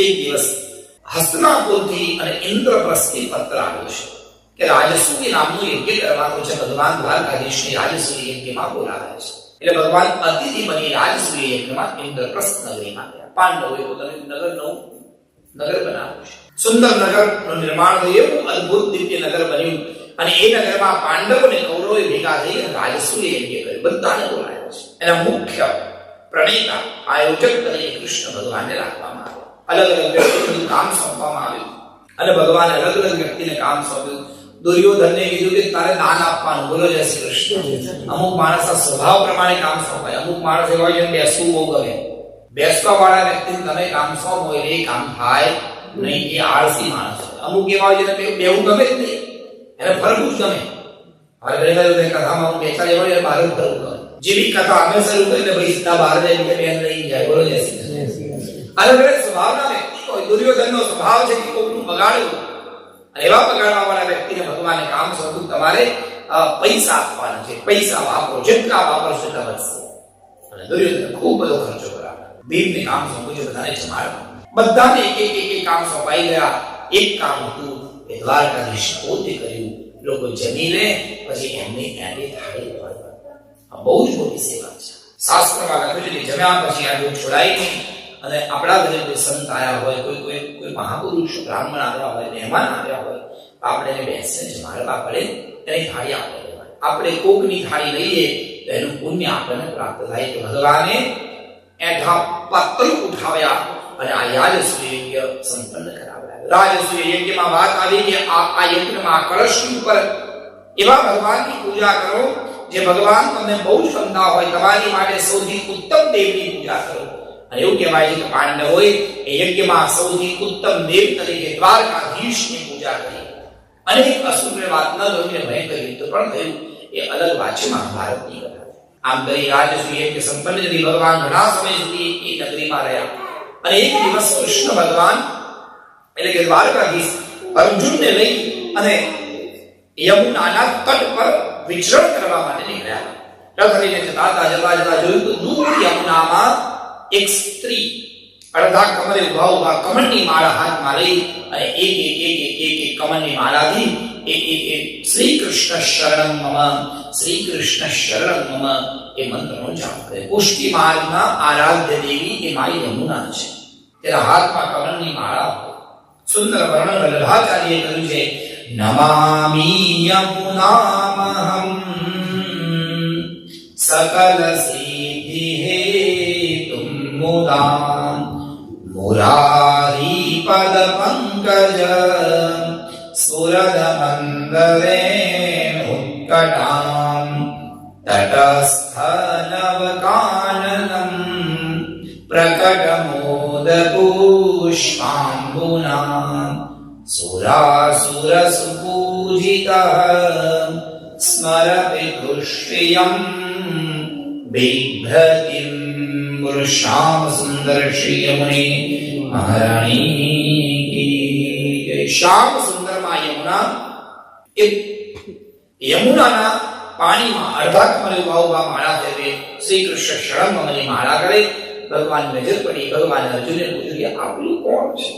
એક દિવસ હસ્તિનાપુરથી અને ઇન્દ્રપ્રસ્થથી પત્ર આવ્યો છે કે રાજસૂય નામનું યજ્ઞ કરવાનું છે. ભગવાન દ્વારકાધીશને રાજસૂય યજ્ઞમાં બોલાવ્યા છે. એટલે ભગવાન અતિથિ બની રાજસૂય યજ્ઞમાં ઇન્દ્રપ્રસ્થ નગરીમાં ગયા. પાંડવોએ પોતાનું નગર બનાવ્યું છે. સુંદર નગરનું નિર્માણ થયું. એવું અદ્ભુત દિવ્ય નગર બન્યું અને એ નગરમાં પાંડવો અને કૌરવો ભેગા થઈ રાજસૂય યજ્ઞ કર્યું. બધાને બોલાવ્યા છે. એના મુખ્ય પ્રણેતા આયોજક તરીકે કૃષ્ણ ભગવાનને રાખવામાં આવ્યા. અલગ અલગ વ્યક્તિનું કામ સોંપવામાં આવ્યું અને ભગવાન અલગ અલગ વ્યક્તિને કામ સોંપ્યું. દુર્યોધનને કીધું કે તારે દાન આપવાનું. બોલો જય શ્રી કૃષ્ણ. અમુક માણસના સ્વભાવ પ્રમાણે કામ સોંપાય. અમુક માણસ એવા હોય છે બેસવું બહુ ગમે. બેસવા વાળા વ્યક્તિને તમે કામ સોંપો એ કામ થાય નહીં. એ આળસી માણસ હોય. અમુક એવા હોય છે બેવું ગમે જ નહીં, એને ફરવું જ ગમે. હવે ઘણી કથામાં હું બેસા એવા હોય બહાર ફરવું ગમે. જેવી કથા અમે શરૂ કરીને ભાઈ સીધા બહાર જઈને બેન લઈ જાય. બોલો જય શ્રી કૃષ્ણ. અલગ અલગ સ્વભાવના વ્યક્તિ હોય. દુર્યોધનનો સ્વભાવ છે કે કોઈનું બગાડવું. એવા બગાડવા વાળા વ્યક્તિને ભગવાને કામ સોંપ્યું તમારે પૈસા આપવાના છે. પૈસા વાપરો, જેટલા વાપરશો એટલા વધશે. અને દુર્યોધન ખૂબ બધો ખર્ચો કરાવે. ભીમને કામ સોંપ્યું છે બધાને જમાડવા. બધાને એક કામ સોંપાઈ ગયા. એક કામ હતું એ દ્વારકાધીશ પોતે કર્યું. લોકો જમી લે પછી એમની એની થાળી લેવા. આ બહુ જ મોટી સેવા છે. શાસ્ત્રમાં લખ્યું છે કે જમ્યા પછી આ દૂધ છોડાય નહીં. અને આપણા ઘરે કોઈ સંત આવ્યા હોય, કોઈ મહાપુરુષ બ્રાહ્મણ આવ્યા હોય, મહેમાન આવ્યા હોય, આપણે એને બેસીને જમાડવા પડે. એની થાળી આપણે લેવાની. આપણે કોકની થાળી લઈએ તો એનું પુણ્ય આપણને પ્રાપ્ત થાય. કે ભગવાને એઠા પત્ર ઉઠાવ્યા અને આ રાજસૂય યજ્ઞ સંપન્ન કરાવ્યા. રાજસૂય યજ્ઞમાં વાત આવી કે આ યજ્ઞમાં કળશની ઉપર એવા ભગવાનની પૂજા કરો જે ભગવાન તમને બહુ જ ગમતા હોય. તમારી માટે સૌથી ઉત્તમ દેવની પૂજા કરો. અને એવું કહેવાય છે કે પાંડવોએ એ યજ્ઞમાં સૌથી ઉત્તમ દેવ તરીકે દ્વારકાધીશની પૂજા કરી. અનેક અસુરને વાત ન ગમીને ભયંકર યુદ્ધ પણ થયું. એ અલગ વાત છે મહાભારતની કથા. આમ કરી રાજસૂય યજ્ઞ સંપન્ન કરી ભગવાન ઘણા સમય સુધી એ નગરીમાં રહ્યા. અને એક દિવસ કૃષ્ણ ભગવાન એટલે કે દ્વારકાધીશ અર્જુનને લઈ અને યમુનાના તટ પર વિચરણ કરવા માટે નીકળ્યા. રથ લઈને જતા જોયું તો દૂર યમુનામાં એક સ્ત્રી અડધા કમરે ઉભા કમળની માળા હાથમાં લઈ અને એક કમળની માળાથી શ્રી કૃષ્ણ શરણમ મમ, શ્રી કૃષ્ણ શરણમ મમ એ મંત્રનો જાપ કરે. પુષ્ટિ માર્ગના આરાધ્ય દેવી એ માઈ યમુના છે. તેના હાથમાં કમળની માળા હોય. સુંદર વર્ણન લલાચાર્યએ કર્યું છે. નમામિ યમુનામહં સકલ સિદ્ધિ હેતુમ મુદામ મુરારી પદ પંકજ સુરદ મંદરે મુક્કટામ તટસ્થ નવકાનનમ પ્રકટ મોદ પુષ્પાંબુના સુરાસુર સુપૂજિતઃ સ્મરતિ દુષ્યમ બિભ્રતિમ. શ્યામ સુંદર શ્રી યમુને મહારાણી કી. શ્યામ સુંદર માં યમુના એ યમુનાના પાણીમાં અડધા કમરે ઉભા માળા ફેરવે. શ્રી કૃષ્ણ શરણમ મમની માળા કરે. ભગવાન નજર પડી. ભગવાન અર્જુનને પૂછ્યું કે આપણું કોણ છે?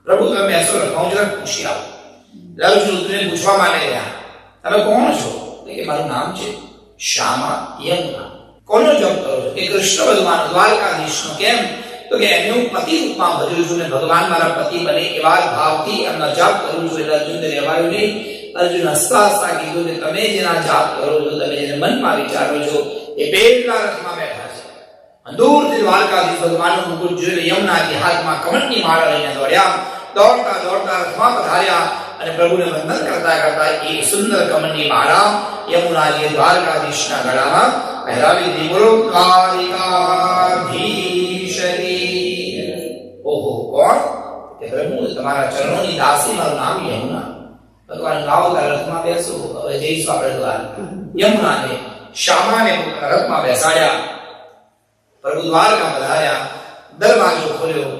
પ્રભુ તમે બેસો રખાઉં જરા પૂછી આવો. અર્જુન પૂછવા માટે ગયા તમે કોણ છો? કે મારું નામ છે શ્યામા યમુના. કોનો જપ કરો છો? કે કૃષ્ણ ભગવાન દ્વારકાધીશનો. કેમ? તો કે એમને હું પતિ રૂપમાં ભજું છું ને ભગવાન મારા પતિ બને એવા ભાવથી એમનો જાપ કરું છું. એટલે અર્જુનને રહેવાયું નહીં. અર્જુન હસતા હસતા કીધું કે તમે જેના જાપ કરો છો, તમે જેને મનમાં વિચારો છો એ પેટના રથમાં બેઠા છે. દૂરથી દ્વારકાધીશ ભગવાનનું મુકુટ જોઈને યમુનાજી હાથમાં કમળની માળા લઈને દોડ્યા. દોડતા રથમાં પધાર્યા અને પ્રભુને વંદન કરતા કરતા એ સુંદર કમળની માળા યમુનાજીએ દ્વારકાધીશના ગળામાં પહેરાવી દીધી. બોલો દ્વારિકાધીશરી. ઓહો, કોણ? કે પ્રભુ તમારા ચરણોની દાસી, મારું નામ યમુના. ભગવાન લાવો રથમાં બેસો, હવે જઈશું આપણે દ્વારકા. યમુનાને શ્યામાને રથમાં બેસાડ્યા. પ્રભુ દ્વારકા પધાર્યા. દરવાજો ખોલ્યો.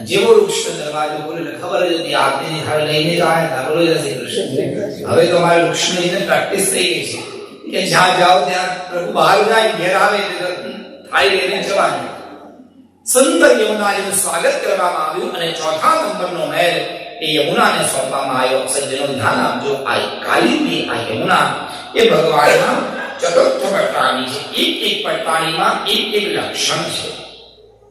જેવો વૃક્ષનો દરવાજો ખોલ્યો ખબર જ હતી આજની થાળી લઈને જ આવ્યા. બોલો શ્રી કૃષ્ણ. હવે તો અમારે વૃક્ષની પ્રેક્ટિસ થઈ ગઈ છે કે જ્યાં જાઓ ત્યાં પ્રભુ બહાર જાય, ઘેર આવે થાળી લઈને જવાનું. સંત યમુનાજીનું સ્વાગત કરવામાં આવ્યું અને ચોથા નંબરનો મહેલ એ યમુનાને સોંપવામાં આવ્યો. સજ્જનો ધ્યાન આપજો, આ કાલિંદી આ યમુના એ ભગવાનના ચતુર્થ પટ્ટાણી છે. એક એક પટ્ટાણીમાં એક એક લક્ષણ છે.